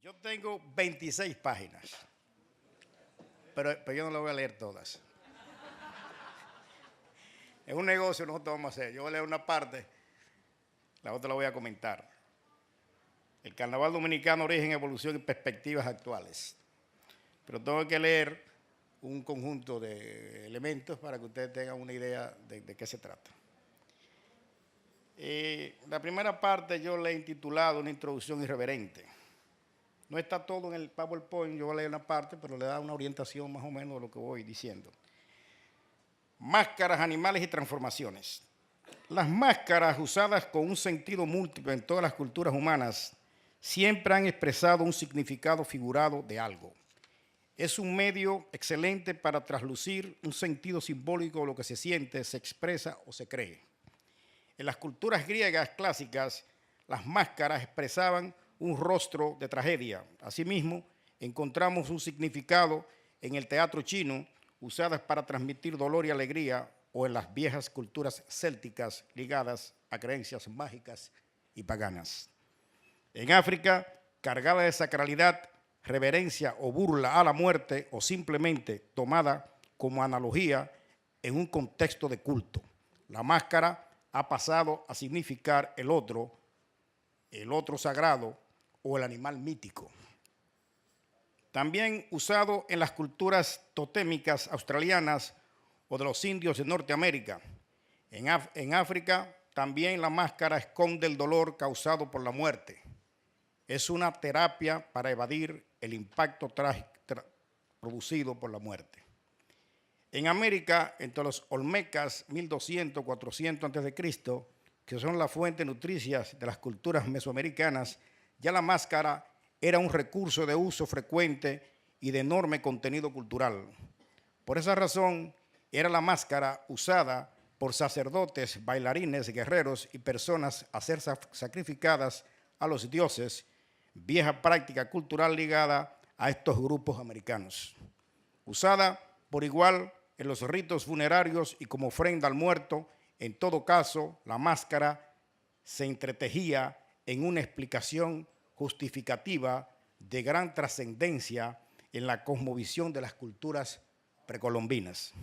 Yo tengo 26 páginas, pero yo no las voy a leer todas. Es un negocio, nosotros vamos a hacer. Yo voy a leer una parte, la otra la voy a comentar. El Carnaval Dominicano, origen, evolución y perspectivas actuales. Pero tengo que leer un conjunto de elementos para que ustedes tengan una idea de qué se trata. La primera parte yo le he intitulado una introducción irreverente. No está todo en el PowerPoint, yo voy a leer una parte, pero le da una orientación más o menos de lo que voy diciendo. Máscaras, animales y transformaciones. Las máscaras, usadas con un sentido múltiple en todas las culturas humanas, siempre han expresado un significado figurado de algo. Es un medio excelente para traslucir un sentido simbólico de lo que se siente, se expresa o se cree. En las culturas griegas clásicas, las máscaras expresaban un rostro de tragedia. Asimismo, encontramos un significado en el teatro chino, usadas para transmitir dolor y alegría, o en las viejas culturas célticas ligadas a creencias mágicas y paganas. En África, cargada de sacralidad, reverencia o burla a la muerte, o simplemente tomada como analogía en un contexto de culto. La máscara ha pasado a significar el otro sagrado o el animal mítico. También usado en las culturas totémicas australianas o de los indios de Norteamérica. En África también la máscara esconde el dolor causado por la muerte. Es una terapia para evadir el impacto producido por la muerte. En América, entre los olmecas 1200, 400 a.C., que son la fuente nutricia de las culturas mesoamericanas, ya la máscara era un recurso de uso frecuente y de enorme contenido cultural. Por esa razón, era la máscara usada por sacerdotes, bailarines, guerreros y personas a ser sacrificadas a los dioses, vieja práctica cultural ligada a estos grupos americanos. Usada por igual en los ritos funerarios y como ofrenda al muerto, en todo caso, la máscara se entretejía en una explicación justificativa de gran trascendencia en la cosmovisión de las culturas precolombinas.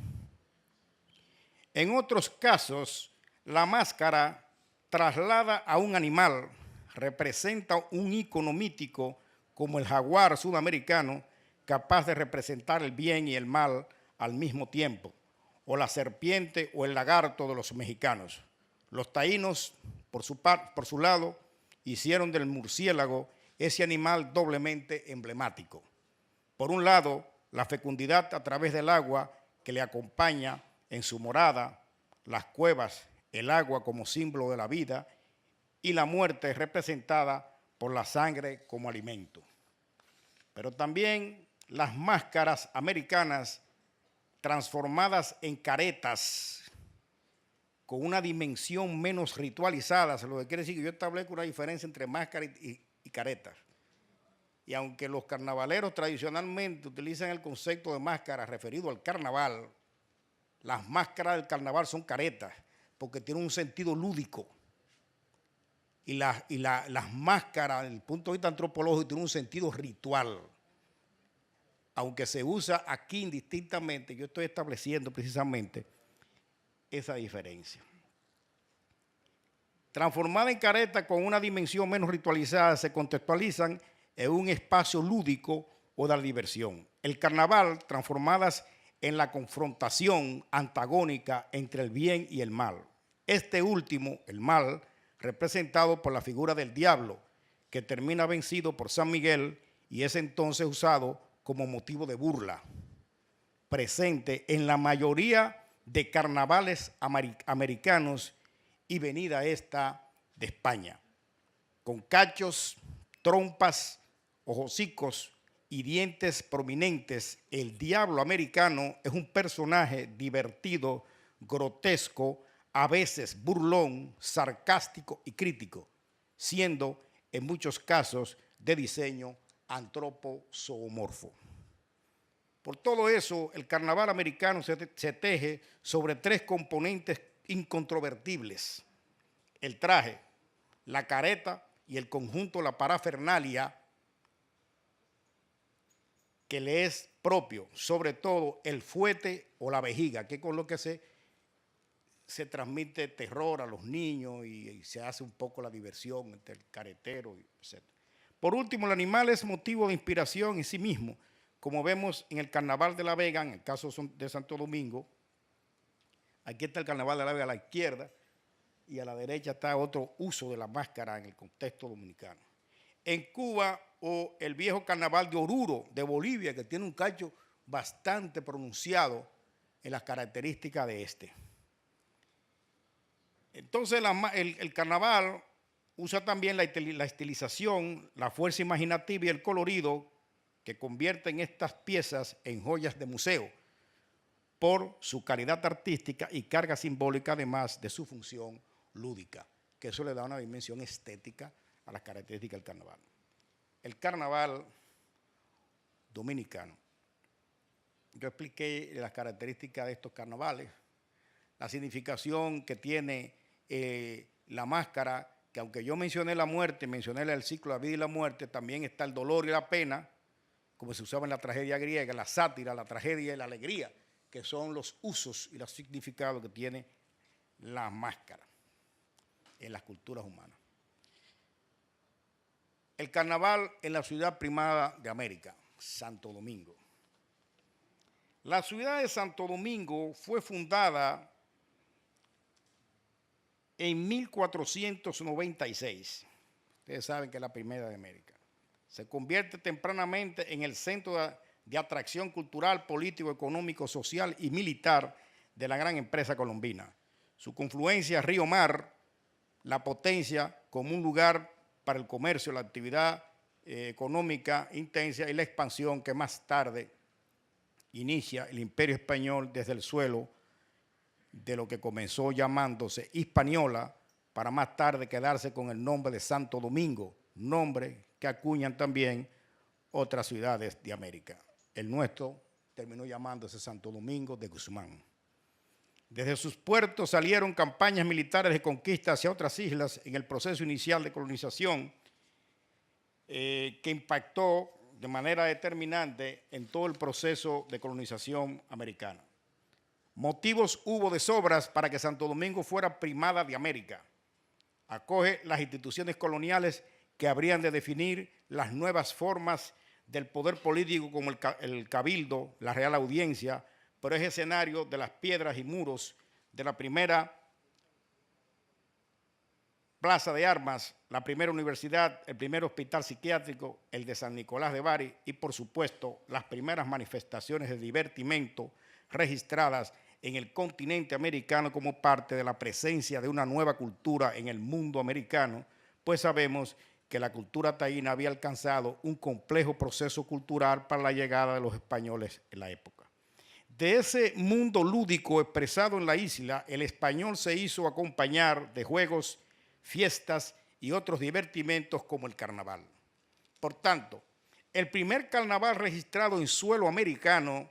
En otros casos, la máscara traslada a un animal, representa un ícono mítico como el jaguar sudamericano, capaz de representar el bien y el mal al mismo tiempo, o la serpiente o el lagarto de los mexicanos. Los taínos, por su lado, hicieron del murciélago ese animal doblemente emblemático. Por un lado, la fecundidad a través del agua que le acompaña en su morada, las cuevas, el agua como símbolo de la vida, y la muerte representada por la sangre como alimento. Pero también las máscaras americanas transformadas en caretas con una dimensión menos ritualizada, lo que quiere decir que yo establezco una diferencia entre máscara y caretas. Y aunque los carnavaleros tradicionalmente utilizan el concepto de máscara referido al carnaval, las máscaras del carnaval son caretas porque tienen un sentido lúdico. Y las máscaras, desde el punto de vista antropológico, tienen un sentido ritual. Aunque se usa aquí indistintamente, yo estoy estableciendo precisamente esa diferencia. Transformada en careta con una dimensión menos ritualizada, se contextualizan en un espacio lúdico o de la diversión. El carnaval, transformadas en la confrontación antagónica entre el bien y el mal. Este último, el mal, representado por la figura del diablo, que termina vencido por San Miguel y es entonces usado como motivo de burla, presente en la mayoría de carnavales americanos y venida esta de España, con cachos, trompas, hocicos y dientes prominentes. El diablo americano es un personaje divertido, grotesco, a veces burlón, sarcástico y crítico, siendo en muchos casos de diseño antropozoomorfo. Por todo eso, el carnaval americano se teje sobre tres componentes incontrovertibles: el traje, la careta y el conjunto, la parafernalia que le es propio, sobre todo el fuete o la vejiga, que es con lo que se transmite terror a los niños y se hace un poco la diversión entre el caretero, etc. Por último, el animal es motivo de inspiración en sí mismo, como vemos en el Carnaval de la Vega, en el caso de Santo Domingo. Aquí está el Carnaval de la Vega a la izquierda y a la derecha está otro uso de la máscara en el contexto dominicano. En Cuba, o el viejo Carnaval de Oruro de Bolivia, que tiene un cacho bastante pronunciado en las características de este. Entonces el carnaval usa también la estilización, la fuerza imaginativa y el colorido que convierten estas piezas en joyas de museo por su calidad artística y carga simbólica, además de su función lúdica, que eso le da una dimensión estética a las características del carnaval. El carnaval dominicano. Yo expliqué las características de estos carnavales, la significación que tiene la máscara, que aunque yo mencioné la muerte, mencioné el ciclo de la vida y la muerte, también está el dolor y la pena, como se usaba en la tragedia griega, la sátira, la tragedia y la alegría, que son los usos y los significados que tiene la máscara en las culturas humanas. El carnaval en la ciudad primada de América, Santo Domingo. La ciudad de Santo Domingo fue fundada en 1496. Ustedes saben que es la primera de América. Se convierte tempranamente en el centro de atracción cultural, político, económico, social y militar de la gran empresa colombina. Su confluencia río-mar la potencia como un lugar para el comercio, la actividad económica intensa y la expansión que más tarde inicia el Imperio Español desde el suelo de lo que comenzó llamándose Hispaniola, para más tarde quedarse con el nombre de Santo Domingo, nombre que acuñan también otras ciudades de América. El nuestro terminó llamándose Santo Domingo de Guzmán. Desde sus puertos salieron campañas militares de conquista hacia otras islas en el proceso inicial de colonización que impactó de manera determinante en todo el proceso de colonización americana. Motivos hubo de sobras para que Santo Domingo fuera primada de América. Acoge las instituciones coloniales que habrían de definir las nuevas formas del poder político como el cabildo, la real audiencia, pero es escenario de las piedras y muros de la primera plaza de armas, la primera universidad, el primer hospital psiquiátrico, el de San Nicolás de Bari y, por supuesto, las primeras manifestaciones de divertimento registradas en el continente americano como parte de la presencia de una nueva cultura en el mundo americano, pues sabemos que la cultura taína había alcanzado un complejo proceso cultural para la llegada de los españoles en la época. De ese mundo lúdico expresado en la isla, el español se hizo acompañar de juegos, fiestas y otros divertimentos como el carnaval. Por tanto, el primer carnaval registrado en suelo americano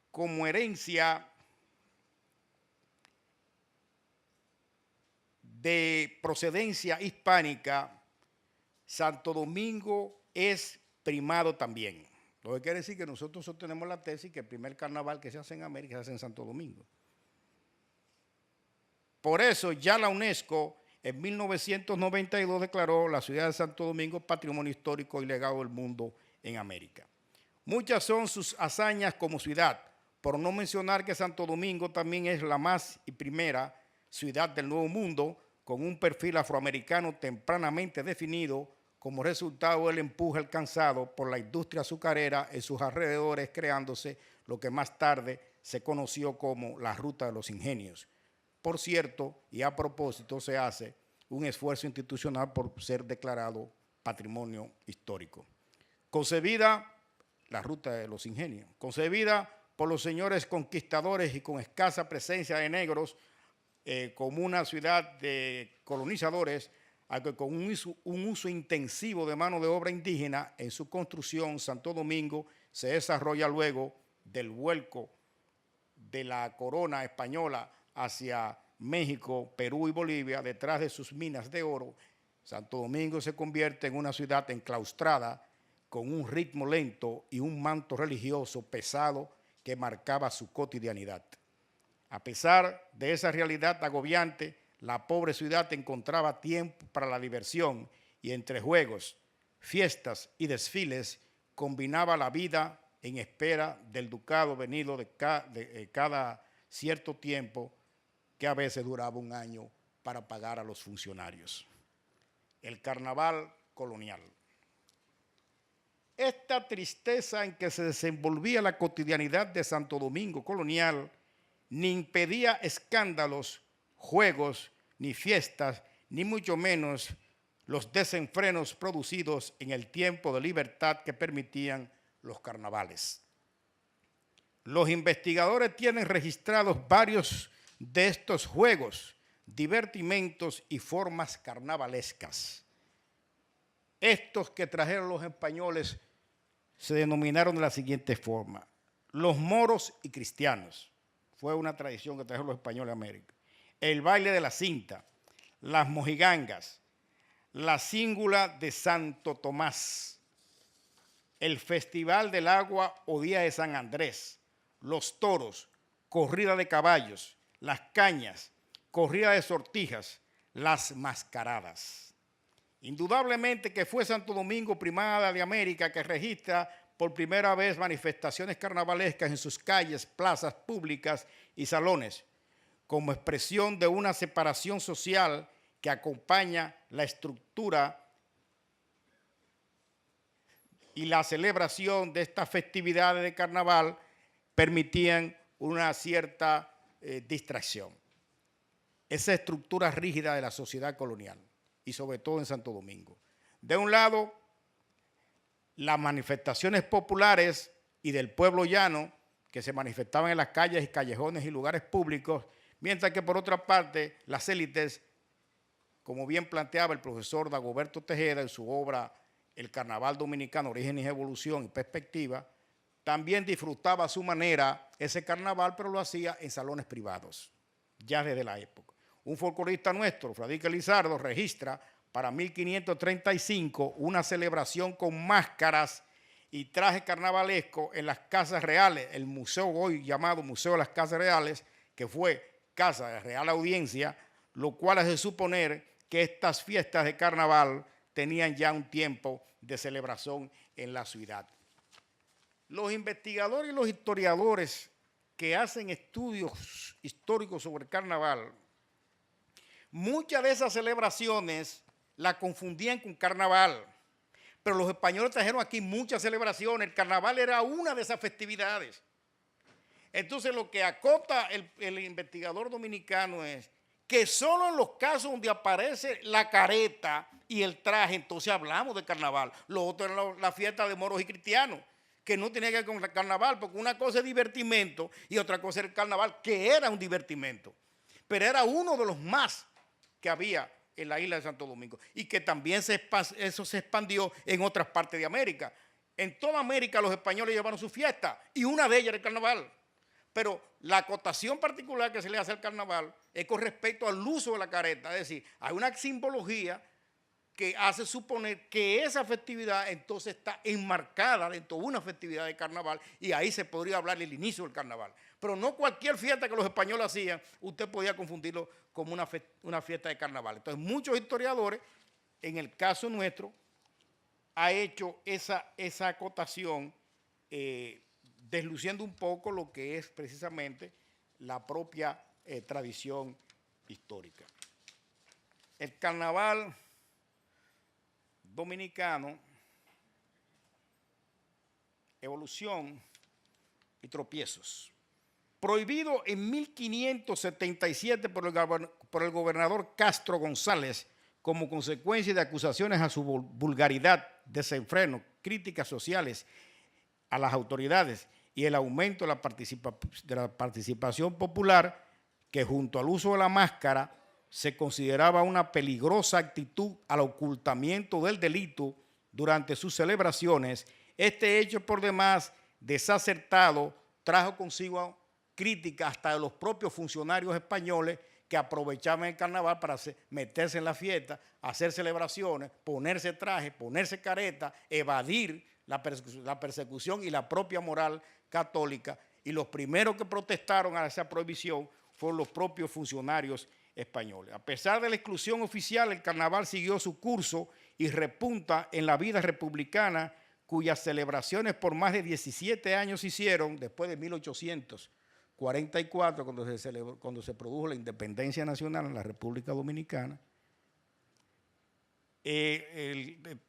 como herencia de procedencia hispánica, Santo Domingo es primado también. Lo que quiere decir que nosotros sostenemos la tesis que el primer carnaval que se hace en América se hace en Santo Domingo. Por eso ya la UNESCO en 1992 declaró la ciudad de Santo Domingo Patrimonio Histórico y Legado del Mundo en América. Muchas son sus hazañas como ciudad, por no mencionar que Santo Domingo también es la más y primera ciudad del Nuevo Mundo con un perfil afroamericano tempranamente definido como resultado del empuje alcanzado por la industria azucarera en sus alrededores, creándose lo que más tarde se conoció como la Ruta de los Ingenios. Por cierto, y a propósito, se hace un esfuerzo institucional por ser declarado patrimonio histórico. Concebida, la Ruta de los Ingenios, concebida por los señores conquistadores y con escasa presencia de negros, como una ciudad de colonizadores, aunque con un uso intensivo de mano de obra indígena en su construcción, Santo Domingo se desarrolla luego del vuelco de la corona española hacia México, Perú y Bolivia, detrás de sus minas de oro. Santo Domingo se convierte en una ciudad enclaustrada con un ritmo lento y un manto religioso pesado que marcaba su cotidianidad. A pesar de esa realidad agobiante, la pobre ciudad encontraba tiempo para la diversión y entre juegos, fiestas y desfiles combinaba la vida en espera del ducado venido de cada cierto tiempo, que a veces duraba un año, para pagar a los funcionarios. El carnaval colonial. Esta tristeza en que se desenvolvía la cotidianidad de Santo Domingo colonial ni impedía escándalos, juegos, ni fiestas, ni mucho menos los desenfrenos producidos en el tiempo de libertad que permitían los carnavales. Los investigadores tienen registrados varios de estos juegos, divertimentos y formas carnavalescas. Estos que trajeron los españoles se denominaron de la siguiente forma: los moros y cristianos. Fue una tradición que trajeron los españoles a América. El baile de la cinta, las mojigangas, la cíngula de Santo Tomás, el Festival del Agua o Día de San Andrés, los toros, corrida de caballos, las cañas, corrida de sortijas, las mascaradas. Indudablemente que fue Santo Domingo, primada de América, que registra por primera vez manifestaciones carnavalescas en sus calles, plazas públicas y salones, como expresión de una separación social que acompaña la estructura y la celebración de estas festividades de carnaval permitían una cierta distracción. Esa estructura rígida de la sociedad colonial, y sobre todo en Santo Domingo. De un lado, las manifestaciones populares y del pueblo llano, que se manifestaban en las calles y callejones y lugares públicos, mientras que por otra parte, las élites, como bien planteaba el profesor Dagoberto Tejeda en su obra El Carnaval Dominicano, Orígenes, Evolución y Perspectiva, también disfrutaba a su manera ese carnaval, pero lo hacía en salones privados, ya desde la época. Un folclorista nuestro, Fradique Lizardo, registra para 1535 una celebración con máscaras y trajes carnavalescos en las casas reales, el museo hoy llamado Museo de las Casas Reales, que fue Casa de Real Audiencia, lo cual hace suponer que estas fiestas de carnaval tenían ya un tiempo de celebración en la ciudad. Los investigadores y los historiadores que hacen estudios históricos sobre el carnaval, muchas de esas celebraciones la confundían con carnaval, pero los españoles trajeron aquí muchas celebraciones. El carnaval era una de esas festividades. Entonces lo que acota el investigador dominicano es que solo en los casos donde aparece la careta y el traje, entonces hablamos de carnaval. Lo otro era la fiesta de moros y cristianos, que no tenía que ver con el carnaval, porque una cosa es divertimento y otra cosa era el carnaval, que era un divertimento, pero era uno de los más que había en la isla de Santo Domingo y que también eso se expandió en otras partes de América. En toda América los españoles llevaron su fiesta y una de ellas era el carnaval. Pero la acotación particular que se le hace al carnaval es con respecto al uso de la careta, es decir, hay una simbología que hace suponer que esa festividad entonces está enmarcada dentro de una festividad de carnaval y ahí se podría hablar del inicio del carnaval. Pero no cualquier fiesta que los españoles hacían, usted podía confundirlo como una fiesta de carnaval. Entonces muchos historiadores, en el caso nuestro, ha hecho esa acotación desluciendo un poco lo que es precisamente la propia tradición histórica. El carnaval dominicano, evolución y tropiezos. Prohibido en 1577 por el gobernador Castro González como consecuencia de acusaciones a su vulgaridad, desenfreno, críticas sociales a las autoridades y el aumento de la participación popular, que junto al uso de la máscara se consideraba una peligrosa actitud al ocultamiento del delito durante sus celebraciones. Este hecho, por demás desacertado, trajo consigo críticas hasta de los propios funcionarios españoles que aprovechaban el carnaval para meterse en la fiesta, hacer celebraciones, ponerse traje, ponerse careta, evadir la persecución y la propia moral católica, y los primeros que protestaron a esa prohibición fueron los propios funcionarios españoles. A pesar de la exclusión oficial, el carnaval siguió su curso y repunta en la vida republicana, cuyas celebraciones por más de 17 años se hicieron después de 1844, cuando se produjo la independencia nacional en la República Dominicana.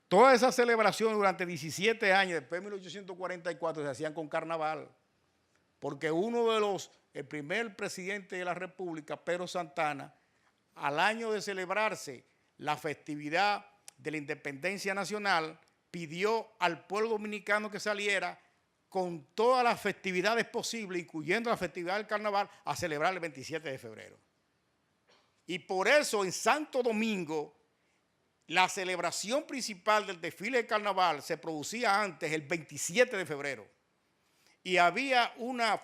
Toda esa celebración durante 17 años, después de 1844, se hacían con carnaval, porque el primer presidente de la República, Pedro Santana, al año de celebrarse la festividad de la independencia nacional, pidió al pueblo dominicano que saliera con todas las festividades posibles, incluyendo la festividad del carnaval, a celebrar el 27 de febrero. Y por eso en Santo Domingo, la celebración principal del desfile de carnaval se producía antes, el 27 de febrero. Y había una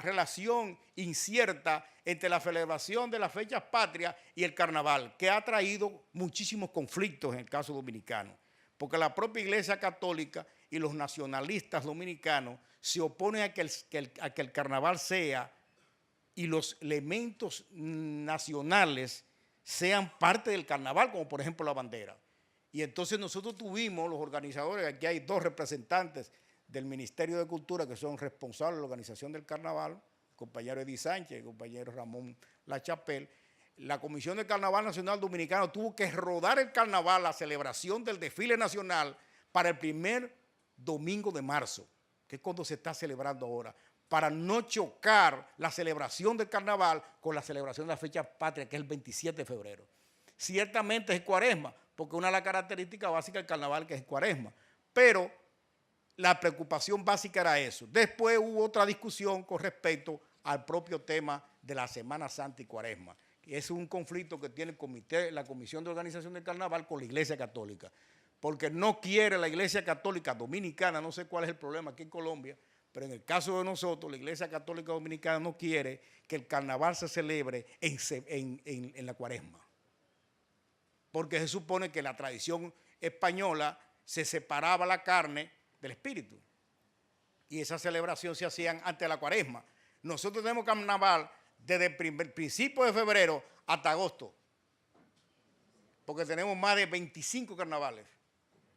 relación incierta entre la celebración de las fechas patrias y el carnaval, que ha traído muchísimos conflictos en el caso dominicano, porque la propia Iglesia Católica y los nacionalistas dominicanos se oponen a que el carnaval sea y los elementos nacionales sean parte del carnaval, como por ejemplo la bandera. Y entonces nosotros tuvimos, los organizadores, aquí hay 2 representantes del Ministerio de Cultura que son responsables de la organización del carnaval, el compañero Eddie Sánchez, el compañero Ramón Lachapelle. La Comisión del Carnaval Nacional Dominicano tuvo que rodar el carnaval, la celebración del desfile nacional, para el primer domingo de marzo, que es cuando se está celebrando ahora, para no chocar la celebración del carnaval con la celebración de la fecha patria, que es el 27 de febrero. Ciertamente es Cuaresma, porque una de las características básicas del carnaval que es Cuaresma, pero la preocupación básica era eso. Después hubo otra discusión con respecto al propio tema de la Semana Santa y Cuaresma. Es un conflicto que tiene la Comisión de Organización del Carnaval con la Iglesia Católica, porque no quiere la Iglesia Católica Dominicana, no sé cuál es el problema aquí en Colombia, pero en el caso de nosotros, la Iglesia Católica Dominicana no quiere que el carnaval se celebre en la Cuaresma, porque se supone que la tradición española se separaba la carne del espíritu, y esa celebración se hacían antes de la Cuaresma. Nosotros tenemos carnaval desde el principio de febrero hasta agosto, porque tenemos más de 25 carnavales,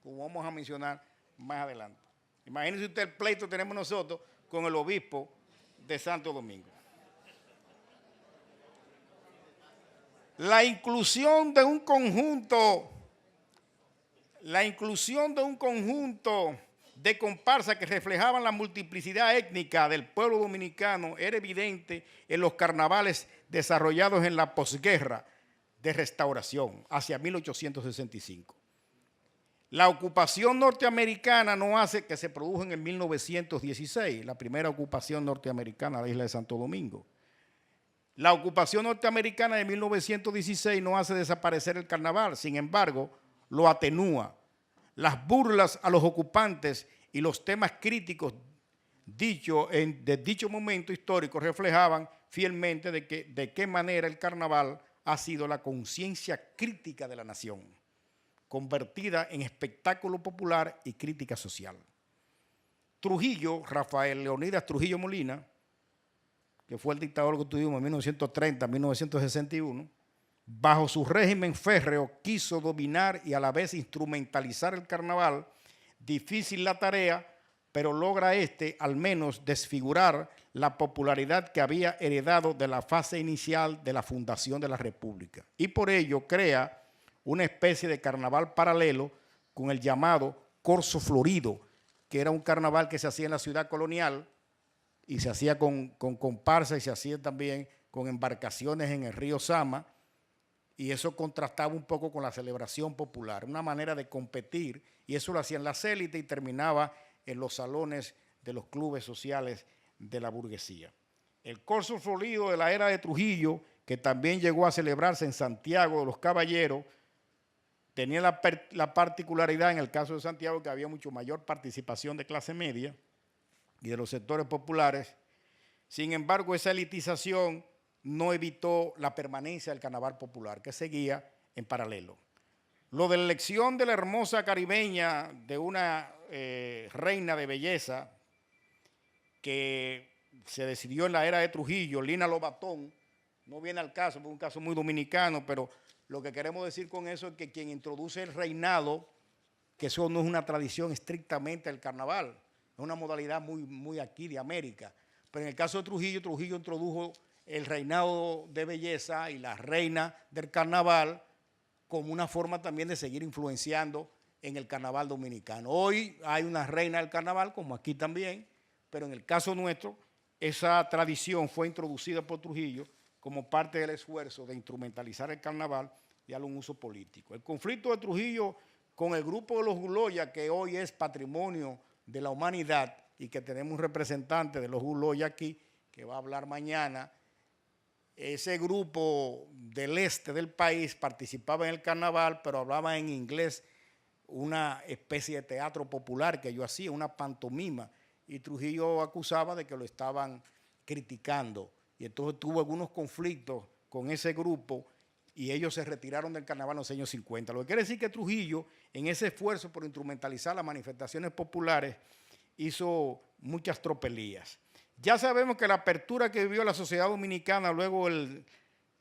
como vamos a mencionar más adelante. Imagínense usted el pleito que tenemos nosotros con el obispo de Santo Domingo. La inclusión de un conjunto de comparsas que reflejaban la multiplicidad étnica del pueblo dominicano era evidente en los carnavales desarrollados en la posguerra de restauración hacia 1865. La ocupación norteamericana que se produjo en el 1916, la primera ocupación norteamericana de la isla de Santo Domingo. La ocupación norteamericana de 1916 no hace desaparecer el carnaval, sin embargo, lo atenúa. Las burlas a los ocupantes y los temas críticos de dicho momento histórico reflejaban fielmente de qué manera el carnaval ha sido la conciencia crítica de la nación, convertida en espectáculo popular y crítica social. Trujillo, Rafael Leonidas Trujillo Molina, que fue el dictador que tuvimos en 1930 a 1961, bajo su régimen férreo quiso dominar y a la vez instrumentalizar el carnaval. Difícil la tarea, pero logra al menos desfigurar la popularidad que había heredado de la fase inicial de la fundación de la República. Y por ello crea una especie de carnaval paralelo con el llamado Corso Florido, que era un carnaval que se hacía en la ciudad colonial y se hacía con comparsa y se hacía también con embarcaciones en el río Sama, y eso contrastaba un poco con la celebración popular, una manera de competir, y eso lo hacían las élites y terminaba en los salones de los clubes sociales de la burguesía. El Corso Florido de la era de Trujillo, que también llegó a celebrarse en Santiago de los Caballeros, tenía la particularidad en el caso de Santiago que había mucho mayor participación de clase media y de los sectores populares. Sin embargo, esa elitización no evitó la permanencia del carnaval popular, que seguía en paralelo. Lo de la elección de la hermosa caribeña de una reina de belleza que se decidió en la era de Trujillo, Lina Lobatón, no viene al caso, es un caso muy dominicano, pero lo que queremos decir con eso es que quien introduce el reinado, que eso no es una tradición estrictamente del carnaval, es una modalidad muy aquí de América, pero en el caso de Trujillo, Trujillo introdujo el reinado de belleza y la reina del carnaval como una forma también de seguir influenciando en el carnaval dominicano. Hoy hay una reina del carnaval, como aquí también, pero en el caso nuestro, esa tradición fue introducida por Trujillo como parte del esfuerzo de instrumentalizar el carnaval y darle un uso político. El conflicto de Trujillo con el grupo de los Guloya, que hoy es patrimonio de la humanidad y que tenemos un representante de los Guloya aquí, que va a hablar mañana. Ese grupo del este del país participaba en el carnaval, pero hablaba en inglés, una especie de teatro popular que yo hacía, una pantomima, y Trujillo acusaba de que lo estaban criticando. Y entonces tuvo algunos conflictos con ese grupo y ellos se retiraron del carnaval en los años 50. Lo que quiere decir que Trujillo, en ese esfuerzo por instrumentalizar las manifestaciones populares, hizo muchas tropelías. Ya sabemos que la apertura que vivió la sociedad dominicana luego del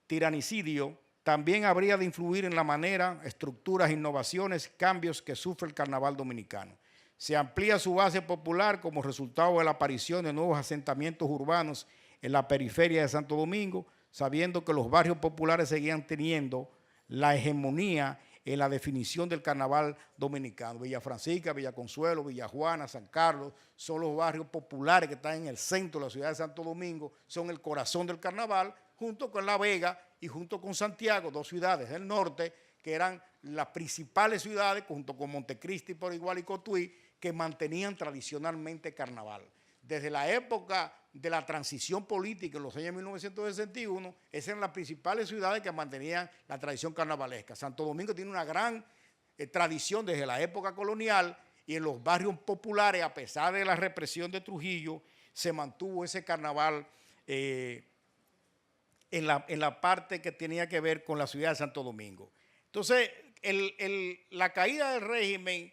tiranicidio también habría de influir en la manera, estructuras, innovaciones, cambios que sufre el carnaval dominicano. Se amplía su base popular como resultado de la aparición de nuevos asentamientos urbanos en la periferia de Santo Domingo, sabiendo que los barrios populares seguían teniendo la hegemonía en la definición del carnaval dominicano. Villa Francisca, Villa Consuelo, Villa Juana, San Carlos, son los barrios populares que están en el centro de la ciudad de Santo Domingo, son el corazón del carnaval, junto con La Vega y junto con Santiago, dos ciudades del norte, que eran las principales ciudades, junto con Montecristi por igual y Cotuí, que mantenían tradicionalmente carnaval. Desde la época de la transición política en los años 1961, esas eran las principales ciudades que mantenían la tradición carnavalesca. Santo Domingo tiene una gran tradición desde la época colonial y en los barrios populares, a pesar de la represión de Trujillo, se mantuvo ese carnaval en la parte que tenía que ver con la ciudad de Santo Domingo. Entonces, la caída del régimen,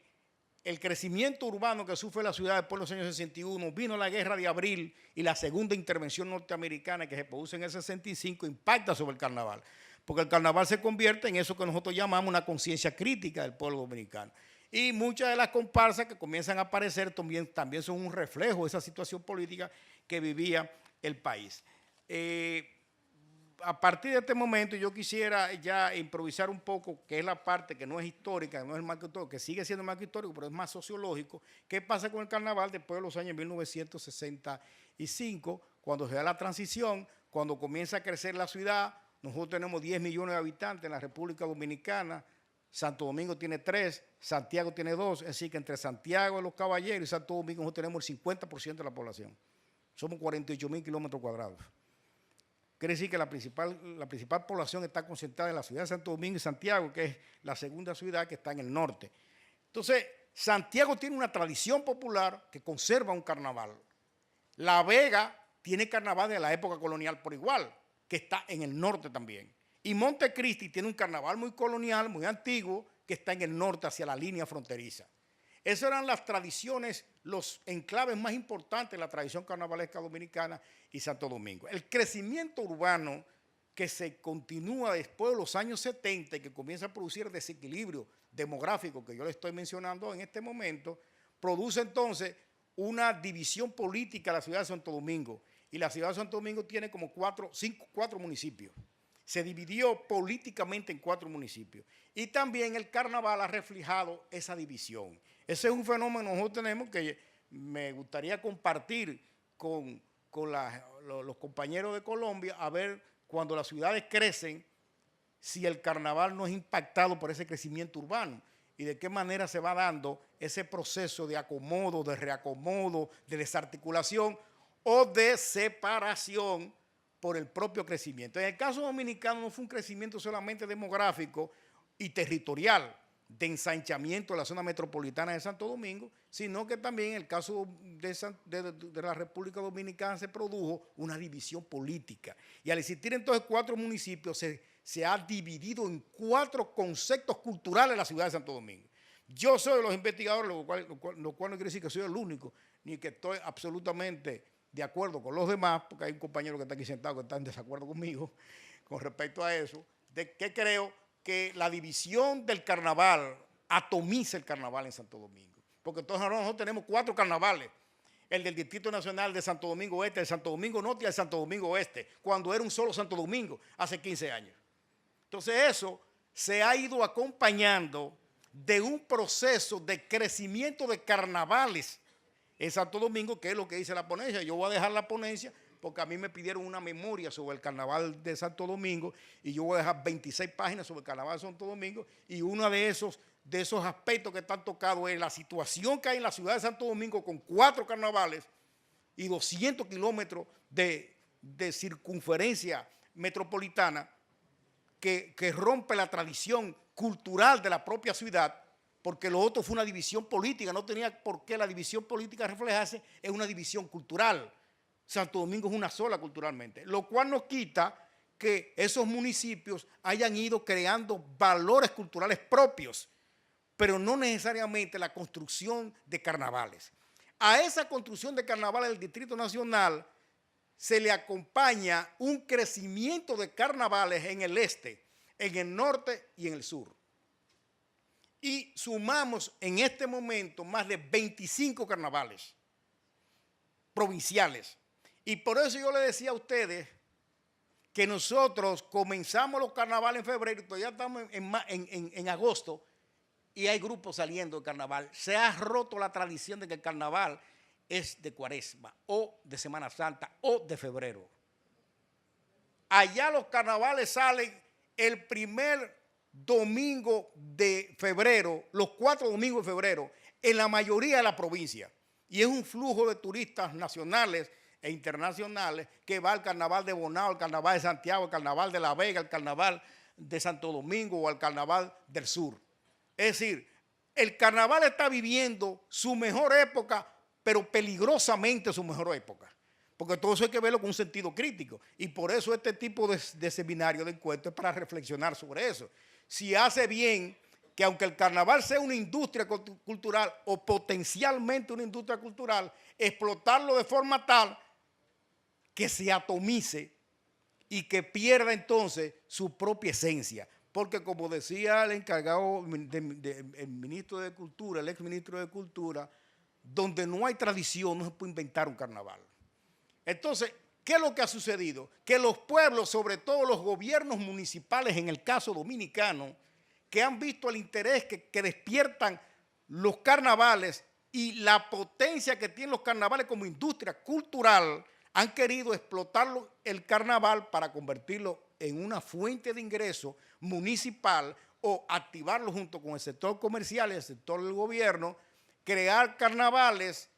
el crecimiento urbano que sufre la ciudad después de los años 61, vino la guerra de abril y la segunda intervención norteamericana que se produce en el 65 impacta sobre el carnaval, porque el carnaval se convierte en eso que nosotros llamamos una conciencia crítica del pueblo dominicano. Y muchas de las comparsas que comienzan a aparecer también son un reflejo de esa situación política que vivía el país. A partir de este momento yo quisiera ya improvisar un poco, que es la parte que no es histórica, que no es el marco histórico, que sigue siendo marco histórico, pero es más sociológico. ¿Qué pasa con el carnaval después de los años 1965, cuando se da la transición, cuando comienza a crecer la ciudad? Nosotros tenemos 10 millones de habitantes en la República Dominicana, Santo Domingo tiene 3, Santiago tiene 2, es decir, que entre Santiago de los Caballeros y Santo Domingo nosotros tenemos el 50% de la población. Somos 48.000 kilómetros cuadrados. Quiere decir que la principal población está concentrada en la ciudad de Santo Domingo y Santiago, que es la segunda ciudad que está en el norte. Entonces, Santiago tiene una tradición popular que conserva un carnaval. La Vega tiene carnaval de la época colonial por igual, que está en el norte también. Y Montecristi tiene un carnaval muy colonial, muy antiguo, que está en el norte hacia la línea fronteriza. Esas eran las tradiciones, los enclaves más importantes de la tradición carnavalesca dominicana y Santo Domingo. El crecimiento urbano que se continúa después de los años 70 y que comienza a producir desequilibrio demográfico que yo le estoy mencionando en este momento, produce entonces una división política de la ciudad de Santo Domingo. Y la ciudad de Santo Domingo tiene como cuatro municipios. Se dividió políticamente en 4 municipios. Y también el carnaval ha reflejado esa división. Ese es un fenómeno que nosotros tenemos que me gustaría compartir con los compañeros de Colombia, a ver cuando las ciudades crecen, si el carnaval no es impactado por ese crecimiento urbano y de qué manera se va dando ese proceso de acomodo, de reacomodo, de desarticulación o de separación por el propio crecimiento. En el caso dominicano no fue un crecimiento solamente demográfico y territorial, de ensanchamiento de la zona metropolitana de Santo Domingo, sino que también en el caso de la República Dominicana se produjo una división política. Y al existir entonces 4 municipios, se ha dividido en 4 conceptos culturales la ciudad de Santo Domingo. Yo soy de los investigadores, lo cual no quiere decir que soy el único, ni que estoy absolutamente de acuerdo con los demás, porque hay un compañero que está aquí sentado que está en desacuerdo conmigo con respecto a eso, de que creo que la división del carnaval atomiza el carnaval en Santo Domingo. Porque entonces nosotros tenemos 4 carnavales, el del Distrito Nacional de Santo Domingo Este, el Santo Domingo Norte y el Santo Domingo Oeste, cuando era un solo Santo Domingo hace 15 años. Entonces eso se ha ido acompañando de un proceso de crecimiento de carnavales en Santo Domingo, que es lo que dice la ponencia. Yo voy a dejar la ponencia porque a mí me pidieron una memoria sobre el carnaval de Santo Domingo y yo voy a dejar 26 páginas sobre el carnaval de Santo Domingo, y uno de esos aspectos que están tocados es la situación que hay en la ciudad de Santo Domingo con 4 carnavales y 200 kilómetros de circunferencia metropolitana que rompe la tradición cultural de la propia ciudad, porque lo otro fue una división política, no tenía por qué la división política reflejarse en una división cultural. Santo Domingo es una sola culturalmente, lo cual nos quita que esos municipios hayan ido creando valores culturales propios, pero no necesariamente la construcción de carnavales. A esa construcción de carnavales del Distrito Nacional se le acompaña un crecimiento de carnavales en el este, en el norte y en el sur. Y sumamos en este momento más de 25 carnavales provinciales. Y por eso yo le decía a ustedes que nosotros comenzamos los carnavales en febrero y todavía estamos en agosto y hay grupos saliendo de carnaval. Se ha roto la tradición de que el carnaval es de Cuaresma o de Semana Santa o de febrero. Allá los carnavales salen el primer domingo de febrero, los 4 domingos de febrero, en la mayoría de la provincia. Y es un flujo de turistas nacionales e internacionales que va al carnaval de Bonao, al carnaval de Santiago, al carnaval de La Vega, al carnaval de Santo Domingo o al carnaval del sur. Es decir, el carnaval está viviendo su mejor época, pero peligrosamente su mejor época. Porque todo eso hay que verlo con un sentido crítico. Y por eso este tipo de seminario, de encuentro, es para reflexionar sobre eso. Si hace bien que aunque el carnaval sea una industria cultural o potencialmente una industria cultural, explotarlo de forma tal que se atomice y que pierda entonces su propia esencia. Porque como decía el encargado, el ministro de Cultura, el exministro de Cultura, donde no hay tradición no se puede inventar un carnaval. Entonces, ¿qué es lo que ha sucedido? Que los pueblos, sobre todo los gobiernos municipales, en el caso dominicano, que han visto el interés que despiertan los carnavales y la potencia que tienen los carnavales como industria cultural, han querido explotarlo el carnaval para convertirlo en una fuente de ingreso municipal o activarlo junto con el sector comercial y el sector del gobierno, crear carnavales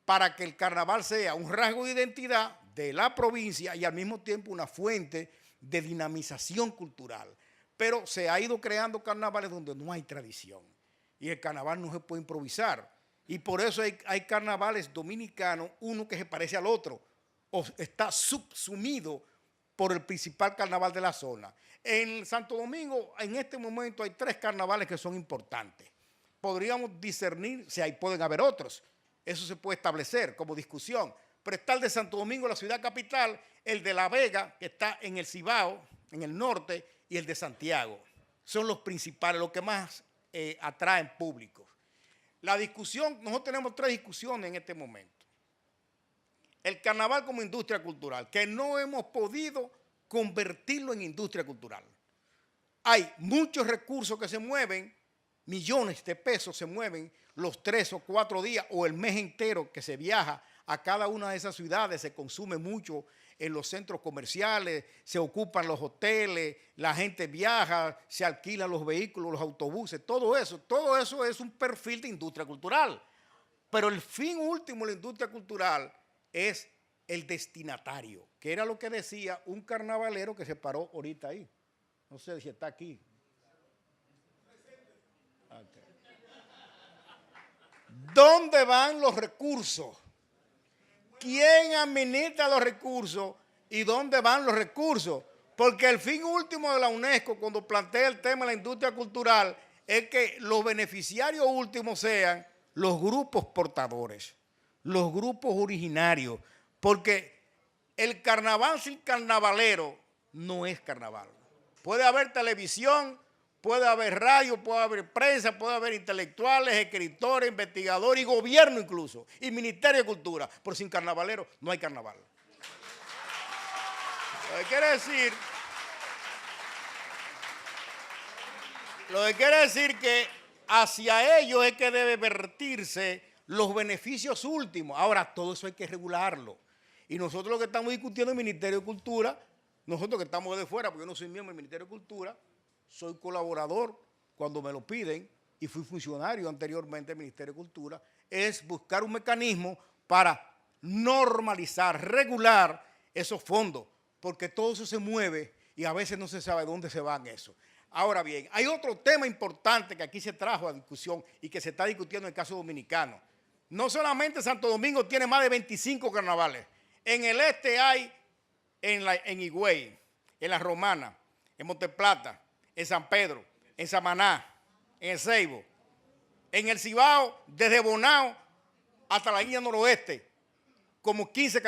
para que el carnaval sea un rasgo de identidad de la provincia y al mismo tiempo una fuente de dinamización cultural. Pero se ha ido creando carnavales donde no hay tradición y el carnaval no se puede improvisar. Y por eso hay carnavales dominicanos, uno que se parece al otro o está subsumido por el principal carnaval de la zona. En Santo Domingo, en este momento hay 3 carnavales que son importantes. Podríamos discernir si ahí pueden haber otros. Eso se puede establecer como discusión. Pero está el de Santo Domingo, la ciudad capital, el de La Vega, que está en el Cibao, en el norte, y el de Santiago. Son los principales, los que más atraen público. La discusión, nosotros tenemos 3 discusiones en este momento. El carnaval como industria cultural, que no hemos podido convertirlo en industria cultural. Hay muchos recursos que se mueven, millones de pesos se mueven los 3 o 4 días o el mes entero que se viaja a cada una de esas ciudades, se consume mucho en los centros comerciales, se ocupan los hoteles, la gente viaja, se alquilan los vehículos, los autobuses, todo eso es un perfil de industria cultural. Pero el fin último de la industria cultural es el destinatario, que era lo que decía un carnavalero que se paró ahorita ahí. No sé si está aquí. ¿Dónde van los recursos? ¿Quién administra los recursos y dónde van los recursos? Porque el fin último de la UNESCO, cuando plantea el tema de la industria cultural, es que los beneficiarios últimos sean los grupos portadores, los grupos originarios, porque el carnaval sin carnavalero no es carnaval. Puede haber televisión, puede haber radio, puede haber prensa, puede haber intelectuales, escritores, investigadores y gobierno incluso, y Ministerio de Cultura, pero sin carnavalero no hay carnaval. Lo que quiere decir que hacia ellos es que debe vertirse los beneficios últimos. Ahora, todo eso hay que regularlo. Y nosotros lo que estamos discutiendo en el Ministerio de Cultura, nosotros que estamos de fuera, porque yo no soy miembro del Ministerio de Cultura, soy colaborador cuando me lo piden y fui funcionario anteriormente del Ministerio de Cultura, es buscar un mecanismo para normalizar, regular esos fondos, porque todo eso se mueve y a veces no se sabe dónde se van eso. Ahora bien, hay otro tema importante que aquí se trajo a discusión y que se está discutiendo en el caso dominicano. No solamente Santo Domingo tiene más de 25 carnavales. En el este hay en Higüey, en La Romana, en Monteplata, en San Pedro, en Samaná, en el Ceibo, en el Cibao, desde Bonao hasta la línea noroeste, como 15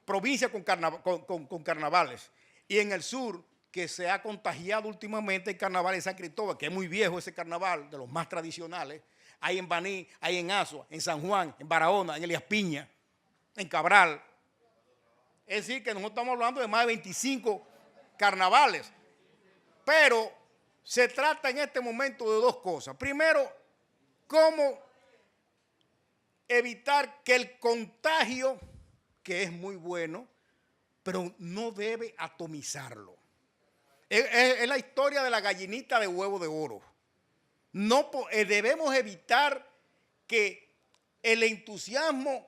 provincias con carnavales. Y en el sur, que se ha contagiado últimamente el carnaval de San Cristóbal, que es muy viejo ese carnaval, de los más tradicionales. Hay en Baní, hay en Azua, en San Juan, en Barahona, en Elías Piña, en Cabral. Es decir, que nosotros estamos hablando de más de 25 carnavales. Pero se trata en este momento de dos cosas. Primero, cómo evitar que el contagio, que es muy bueno, pero no debe atomizarlo. Es la historia de la gallinita de huevo de oro. No, debemos evitar que el entusiasmo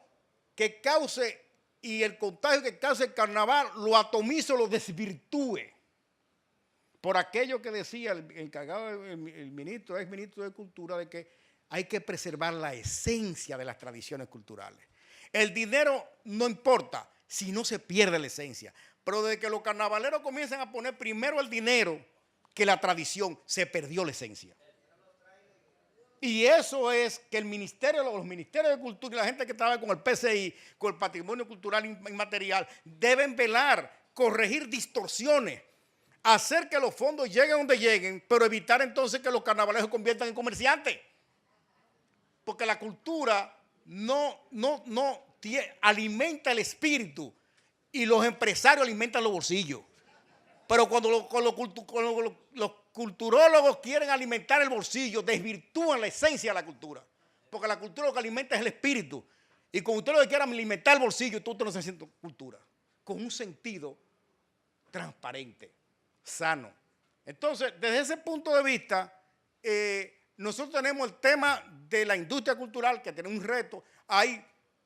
que cause y el contagio que cause el carnaval lo atomice o lo desvirtúe. Por aquello que decía el encargado, el ministro, ex ministro de Cultura, de que hay que preservar la esencia de las tradiciones culturales. El dinero no importa si no se pierde la esencia, pero desde que los carnavaleros comienzan a poner primero el dinero que la tradición, se perdió la esencia. Y eso es que los ministerios de cultura y la gente que trabaja con el PCI, con el patrimonio cultural inmaterial, deben velar, corregir distorsiones, hacer que los fondos lleguen donde lleguen, pero evitar entonces que los carnavaleros se conviertan en comerciantes. Porque la cultura no alimenta el espíritu y los empresarios alimentan los bolsillos. Pero cuando los culturólogos quieren alimentar el bolsillo, desvirtúan la esencia de la cultura. Porque la cultura lo que alimenta es el espíritu. Y cuando usted lo que quiera alimentar el bolsillo, usted no está haciendo cultura. Con un sentido transparente, sano. Entonces, desde ese punto de vista, nosotros tenemos el tema de la industria cultural, que tiene un reto. Hay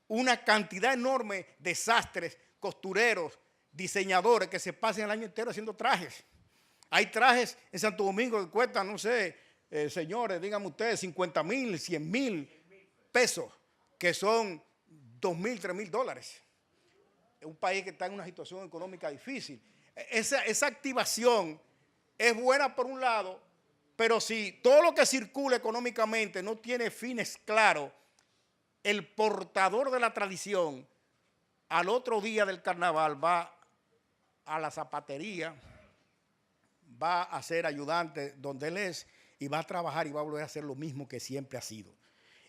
una cantidad enorme de sastres, costureros, diseñadores que se pasan el año entero haciendo trajes. Hay trajes en Santo Domingo que cuestan, no sé, señores, díganme ustedes, 50,000, 100,000 pesos, que son 2,000, 3,000 dólares. Es un país que está en una situación económica difícil. Esa activación es buena por un lado, pero si todo lo que circula económicamente no tiene fines claros, el portador de la tradición al otro día del carnaval va a la zapatería, va a ser ayudante donde él es y va a trabajar y va a volver a hacer lo mismo que siempre ha sido.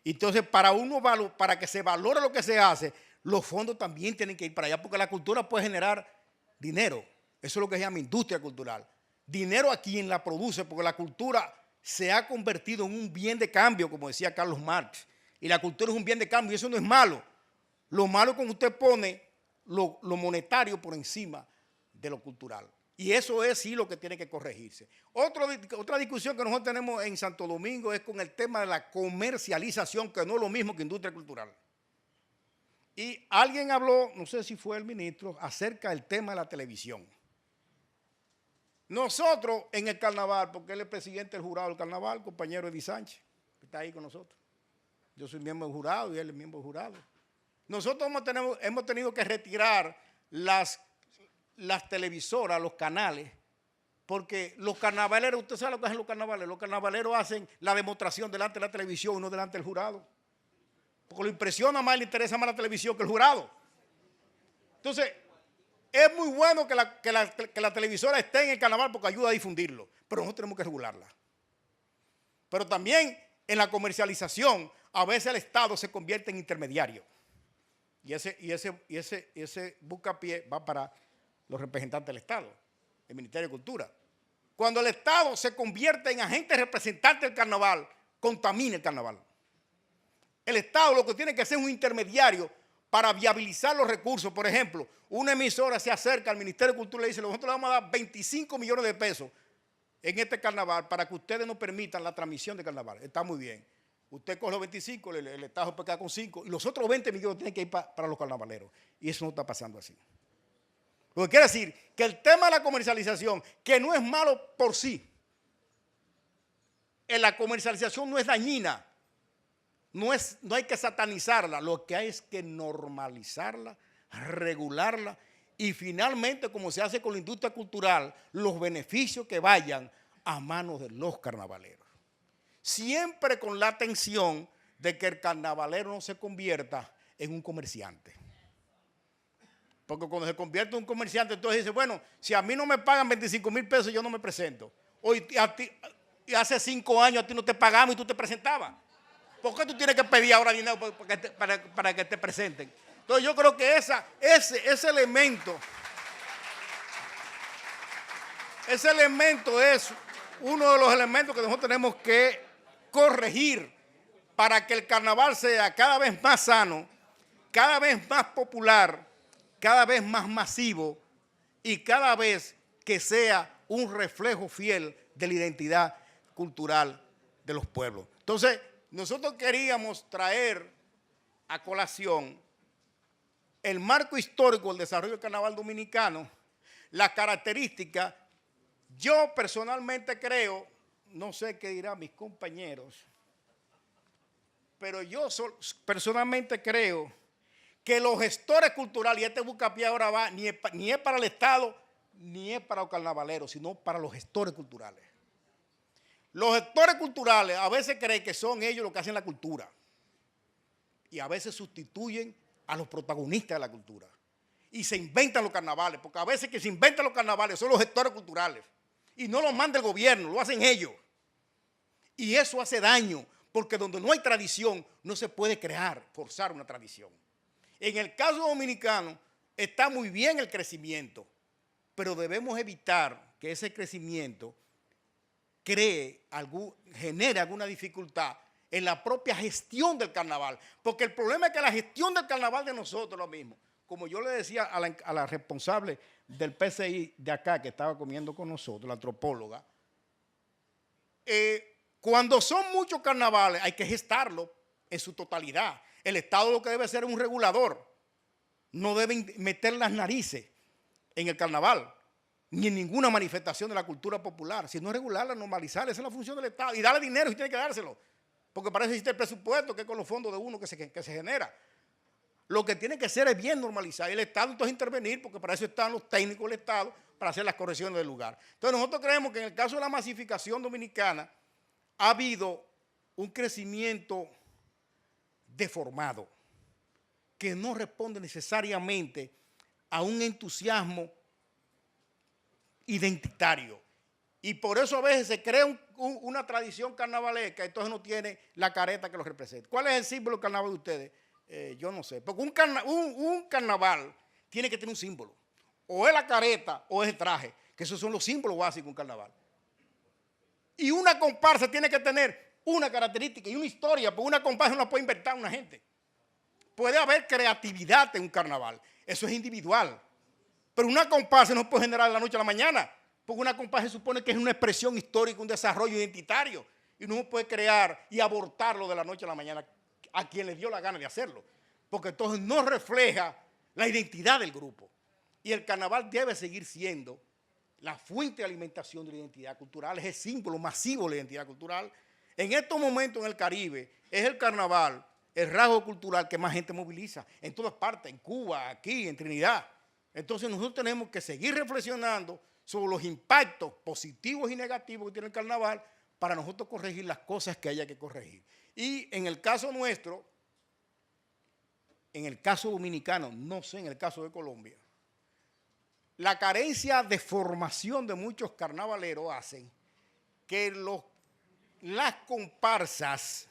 Entonces, para que se valore lo que se hace, los fondos también tienen que ir para allá, porque la cultura puede generar dinero. Eso es lo que se llama industria cultural. Dinero a quien la produce, porque la cultura se ha convertido en un bien de cambio, como decía Carlos Marx. Y la cultura es un bien de cambio y eso no es malo. Lo malo es cuando usted pone lo monetario por encima de lo cultural. Y eso es sí lo que tiene que corregirse. Otra discusión que nosotros tenemos en Santo Domingo es con el tema de la comercialización, que no es lo mismo que industria cultural. Y alguien habló, no sé si fue el ministro, acerca del tema de la televisión. Nosotros en el carnaval, porque él es presidente del jurado del carnaval, compañero Eddie Sánchez, que está ahí con nosotros. Yo soy miembro del jurado y él es miembro del jurado. Nosotros hemos tenido que retirar las televisoras, los canales, porque los carnavaleros, usted sabe lo que hacen los carnavaleros hacen la demostración delante de la televisión y no delante del jurado. Porque lo impresiona más, le interesa más la televisión que el jurado. Entonces, es muy bueno que la televisora esté en el carnaval porque ayuda a difundirlo, pero nosotros tenemos que regularla. Pero también en la comercialización, a veces el Estado se convierte en intermediario. Y ese buscapié va para los representantes del Estado, el Ministerio de Cultura. Cuando el Estado se convierte en agente representante del carnaval, contamina el carnaval. El Estado lo que tiene que hacer es un intermediario para viabilizar los recursos. Por ejemplo, una emisora se acerca al Ministerio de Cultura y le dice: nosotros le vamos a dar 25 millones de pesos en este carnaval para que ustedes nos permitan la transmisión de carnaval. Está muy bien. Usted coge los 25, el Estado se queda con 5 y los otros 20 millones tienen que ir para los carnavaleros. Y eso no está pasando así. Lo que quiere decir que el tema de la comercialización, que no es malo por sí, la comercialización no es dañina, no hay que satanizarla, lo que hay es que normalizarla, regularla y finalmente, como se hace con la industria cultural, los beneficios que vayan a manos de los carnavaleros. Siempre con la atención de que el carnavalero no se convierta en un comerciante. Porque cuando se convierte en un comerciante, entonces dice: bueno, si a mí no me pagan 25,000 pesos, yo no me presento. Hoy, y hace 5 años a ti no te pagamos y tú te presentabas. ¿Por qué tú tienes que pedir ahora dinero para que te presenten? Entonces yo creo que ese elemento es uno de los elementos que nosotros tenemos que corregir para que el carnaval sea cada vez más sano, cada vez más popular, cada vez más masivo y cada vez que sea un reflejo fiel de la identidad cultural de los pueblos. Entonces, nosotros queríamos traer a colación el marco histórico del desarrollo del carnaval dominicano, las características. Yo personalmente creo, no sé qué dirán mis compañeros, pero yo personalmente creo que los gestores culturales, y este buscapié ahora va, ni es para el Estado, ni es para los carnavaleros, sino para los gestores culturales. Los gestores culturales a veces creen que son ellos los que hacen la cultura y a veces sustituyen a los protagonistas de la cultura y se inventan los carnavales, porque a veces que se inventan los carnavales son los gestores culturales y no los manda el gobierno, lo hacen ellos. Y eso hace daño, porque donde no hay tradición no se puede forzar una tradición. En el caso dominicano está muy bien el crecimiento, pero debemos evitar que ese crecimiento genere alguna dificultad en la propia gestión del carnaval, porque el problema es que la gestión del carnaval de nosotros es lo mismo. Como yo le decía a la responsable del PCI de acá que estaba comiendo con nosotros, la antropóloga, cuando son muchos carnavales hay que gestarlo en su totalidad. El Estado lo que debe ser es un regulador, no deben meter las narices en el carnaval, ni en ninguna manifestación de la cultura popular, sino regularla, normalizarla. Esa es la función del Estado. Y darle dinero si tiene que dárselo, porque para eso existe el presupuesto, que es con los fondos de uno que se genera. Lo que tiene que ser es bien normalizar. Y el Estado entonces intervenir, porque para eso están los técnicos del Estado, para hacer las correcciones del lugar. Entonces nosotros creemos que en el caso de la masificación dominicana ha habido un crecimiento deformado, que no responde necesariamente a un entusiasmo identitario. Y por eso a veces se crea una tradición carnavalesca, entonces no tiene la careta que lo representa. ¿Cuál es el símbolo del carnaval de ustedes? Yo no sé. Porque un carnaval tiene que tener un símbolo. O es la careta o es el traje, que esos son los símbolos básicos de un carnaval. Y una comparsa tiene que tener una característica y una historia, porque una comparsa no la puede inventar una gente. Puede haber creatividad en un carnaval, eso es individual. Pero una comparsa no puede generar de la noche a la mañana, porque una comparsa se supone que es una expresión histórica, un desarrollo identitario, y no puede crear y abortarlo de la noche a la mañana a quien le dio la gana de hacerlo, porque entonces no refleja la identidad del grupo. Y el carnaval debe seguir siendo la fuente de alimentación de la identidad cultural, es el símbolo masivo de la identidad cultural, En estos momentos en el Caribe es el carnaval, el rasgo cultural que más gente moviliza en todas partes, en Cuba, aquí, en Trinidad. Entonces nosotros tenemos que seguir reflexionando sobre los impactos positivos y negativos que tiene el carnaval para nosotros corregir las cosas que haya que corregir. Y en el caso nuestro, en el caso dominicano, no sé, en el caso de Colombia, la carencia de formación de muchos carnavaleros hace que las comparsas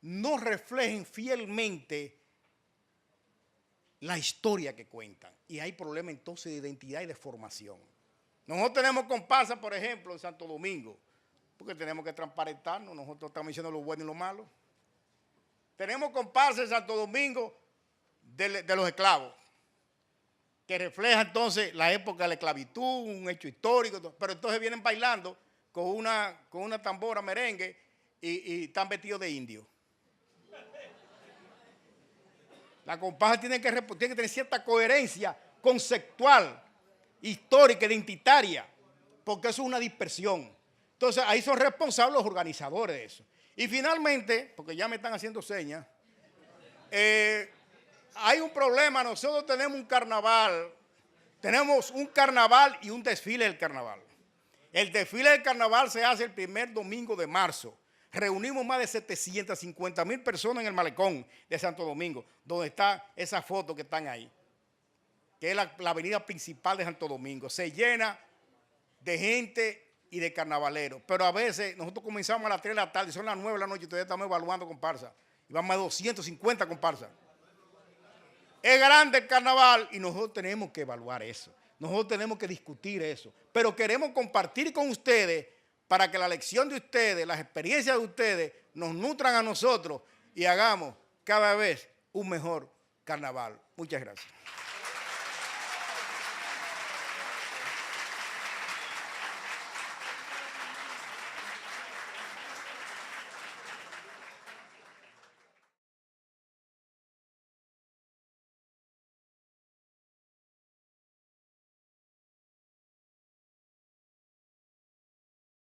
no reflejen fielmente la historia que cuentan. Y hay problema entonces de identidad y de formación. Nosotros tenemos comparsas, por ejemplo, en Santo Domingo, porque tenemos que transparentarnos, nosotros estamos diciendo lo bueno y lo malo. Tenemos comparsas en Santo Domingo de los esclavos, que refleja entonces la época de la esclavitud, un hecho histórico, pero entonces vienen bailando con una tambora merengue y están vestidos de indio. La comparsa tiene que tener cierta coherencia conceptual, histórica, identitaria, porque eso es una dispersión. Entonces, ahí son responsables los organizadores de eso. Y finalmente, porque ya me están haciendo señas, hay un problema. Nosotros tenemos un carnaval y un desfile del carnaval. El desfile del carnaval se hace el primer domingo de marzo. Reunimos más de 750,000 personas en el malecón de Santo Domingo, donde está esa foto que están ahí, que es la avenida principal de Santo Domingo. Se llena de gente y de carnavaleros, pero a veces nosotros comenzamos a las 3 de la tarde, son las 9 de la noche y todavía estamos evaluando comparsas. Y van más de 250 comparsas. Es grande el carnaval y nosotros tenemos que evaluar eso. Nosotros tenemos que discutir eso. Pero queremos compartir con ustedes para que la lección de ustedes, las experiencias de ustedes nos nutran a nosotros y hagamos cada vez un mejor carnaval. Muchas gracias.